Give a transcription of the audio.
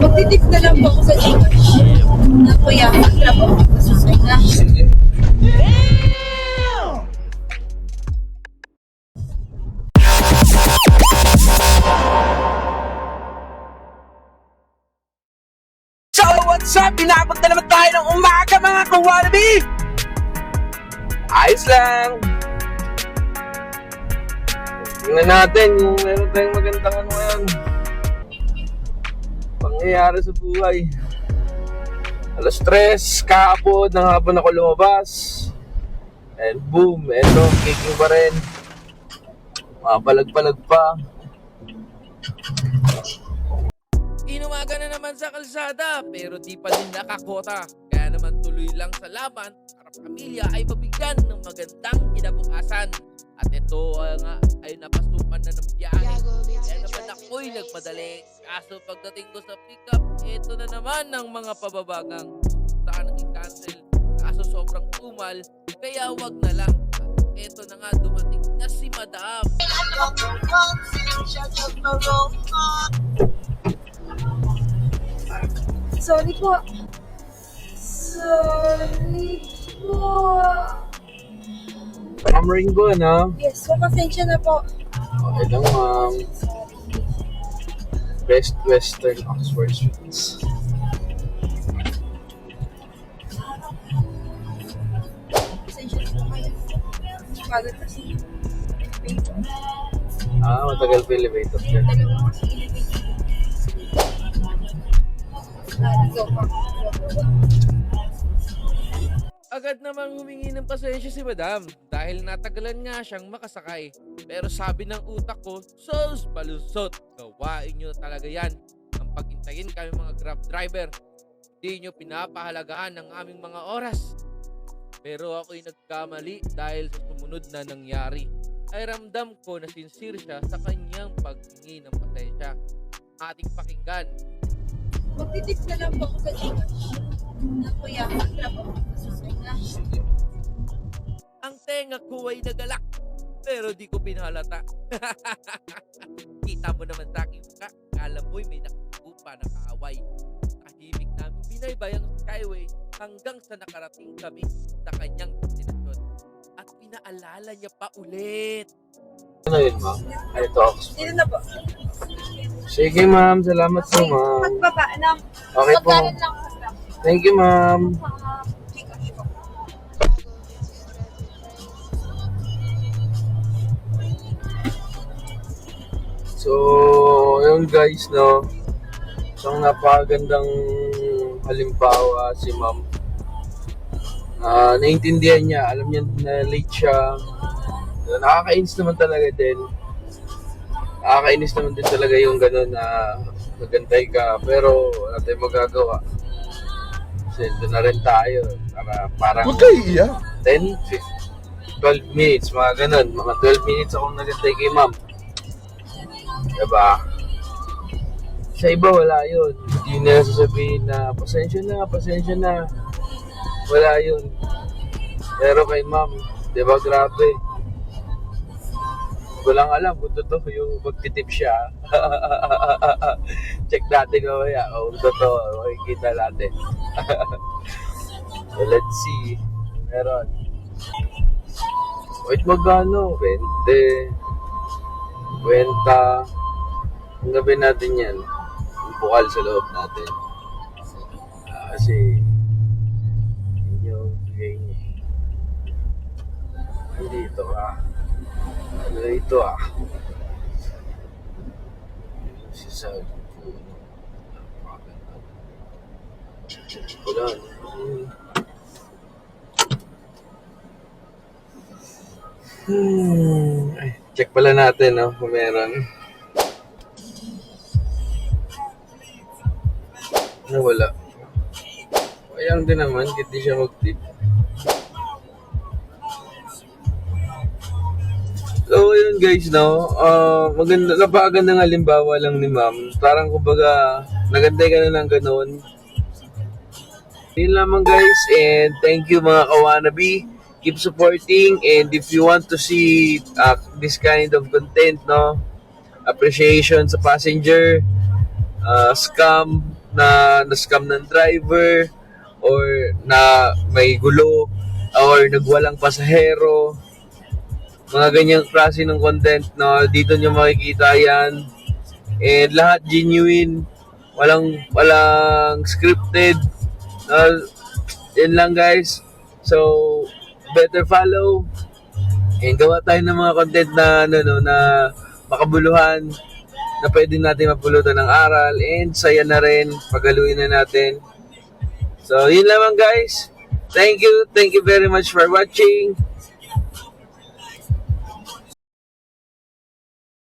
Magtitip na lang po ako sa Gcash. Na kuya, magtira po ako sa susunod na. Sige. So what's up? Pinabot na naman tayo ng umaga mga ka-wannabe! Ayos lang! Tingnan natin kung meron tayong magandang ano ngayon. Pangyayari sa buhay. Alas 3, kahapon, nang hapon ako lumabas. And boom, eto, kicking pa rin. Mapalag-palag pa. Inumaga na naman sa kalsada pero di pa din nakakota. Kaya naman tuloy lang sa laban para pamilya ay mabigyan ng magandang kinabukasan. At ito nga ay napasukan na ng biyahe. Kaya naman ako'y nagpadali. Kaso pagdating ko sa pickup, ito na naman ang mga pababagang. Saan nang i-cancel. Kaso sobrang umal, kaya wag na lang. At ito na nga dumating na si Madam. Sorry po. Sorry po. Ma'am Ringo, no? Yes, so pasensya na po. Okay lang, ma'am. Best Western Oxford Sweets. Pasensya na po kayo. Bagat kasi. Matagal pa elevator dyan. Dalawa kasi elevator. Go pa. Agad namang humingi ng pasensya si Madam dahil natagalan nga siyang makasakay. Pero sabi ng utak ko, sos palusot, gawain nyo talaga yan. Ang paghintayin kami mga Grab driver, hindi nyo pinapahalagaan ang aming mga oras. Pero ako'y nagkamali dahil sa sumunod na nangyari. Ay ramdam ko na sincere siya sa kanyang paghingi ng pasensya. Ating pakinggan. Magtitip na lang po ako sa Gcash. Na kuya, magtira po ako sa susunod na. Ang tenga ko ay nagalak, pero di ko pinalata. Kita mo naman sa aking mukha, kala mo'y may nakukupa na kaaway. Tahimik namin binaybay ang skyway hanggang sa nakarating kami sa kanyang destinasyon. At pinaalala niya pa ulit. Ano yun, ma'am? Ay, ito, Oxford. Dito na po. Sige, ma'am. Salamat po, ma'am. Magbaba na. Okay po. Magkaroon lang sa Grab. Thank you, ma'am. Gcash po. So, yun guys, no? Isang napakagandang halimbawa si ma'am. Naintindihan niya, alam niya na late siya. Nakakainis naman talaga din. Nakakainis naman din talaga yung gano'n na nagantay ka. Pero wala tayong magagawa. Kasi doon na rin tayo. Parang Huwag kayo iiyak. 10, 12 minutes, mga gano'n. Mga 12 minutes akong nagantay kay ma'am. Diba? Sa iba wala yun. Hindi na sasabihin na pasensya na. Wala yun. Pero kay ma'am, diba grabe. Ko lang alam kung totoo yung magtitip siya. Check natin mamaya kung totoo. Makikita natin. So let's see. Meron. Wait, magkano? 20. Kwenta. Ang gabi natin yan. Yung bukal sa loob natin. Kasi yun yung bigay niya. Nandito ka. Ano ito si Sal. Wala. Ay, check pala natin, no, kung meron. Wala. Sayang din naman, hindi siya mag-tip. So, yun guys, no? Maganda, napakagandang halimbawa lang ni ma'am. Parang kumbaga, nagantay ka na ng ganun. Yun lamang guys, and thank you mga ka-wannabe. Keep supporting, and if you want to see this kind of content, no? Appreciation sa passenger, scam, na-scam ng driver, or na may gulo, or nagwalang pasahero. Mga ganyang klase ng content na dito nyo makikita yan. And lahat genuine, walang scripted. Yan lang guys. So, better follow. And gawa tayo ng mga content na na makabuluhan, na pwede natin mapulutan ng aral, and saya na rin, pagaluin na natin. So, yun lamang guys. Thank you very much for watching.